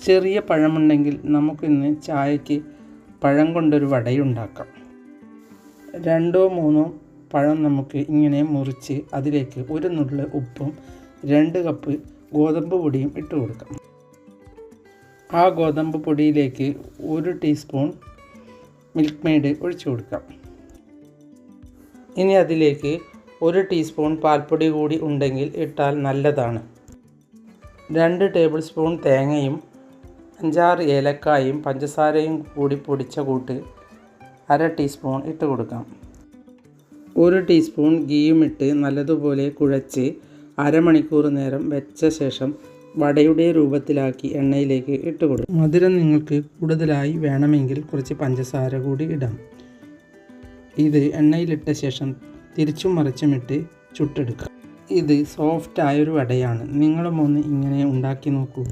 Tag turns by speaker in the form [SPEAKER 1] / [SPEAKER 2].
[SPEAKER 1] ചെറിയ പഴമുണ്ടെങ്കിൽ നമുക്കിന്ന് ചായക്ക് പഴം കൊണ്ടൊരു വടയുണ്ടാക്കാം. 2-3 പഴം നമുക്ക് ഇങ്ങനെ മുറിച്ച് അതിലേക്ക് 1 നുള്ള് ഉപ്പും 2 കപ്പ് ഗോതമ്പ് പൊടിയും ഇട്ട് കൊടുക്കാം. ആ ഗോതമ്പ് പൊടിയിലേക്ക് 1 ടീസ്പൂൺ മിൽക്ക് മെയ്ഡ് ഒഴിച്ചു കൊടുക്കാം. ഇനി അതിലേക്ക് 1 ടീസ്പൂൺ പാൽപ്പൊടി കൂടി ഉണ്ടെങ്കിൽ ഇട്ടാൽ നല്ലതാണ്. 2 ടേബിൾ സ്പൂൺ തേങ്ങയും 5-6 ഏലക്കായും പഞ്ചസാരയും കൂടി പൊടിച്ച കൂട്ട് 1/2 ടീസ്പൂൺ ഇട്ട് കൊടുക്കാം. 1 ടീസ്പൂൺ ഗീയും ഇട്ട് നല്ലതുപോലെ കുഴച്ച് അരമണിക്കൂർ നേരം വെച്ച ശേഷം വടയുടെ രൂപത്തിലാക്കി എണ്ണയിലേക്ക് ഇട്ട് കൊടുക്കും. മധുരം നിങ്ങൾക്ക് കൂടുതലായി വേണമെങ്കിൽ കുറച്ച് പഞ്ചസാര കൂടി ഇടാം. ഇത് എണ്ണയിലിട്ട ശേഷം തിരിച്ചും മറിച്ചുമിട്ട് ചുട്ടെടുക്കുക. ഇത് സോഫ്റ്റായൊരു വടയാണ്. നിങ്ങളും ഒന്ന് ഇങ്ങനെ ഉണ്ടാക്കി നോക്കൂ.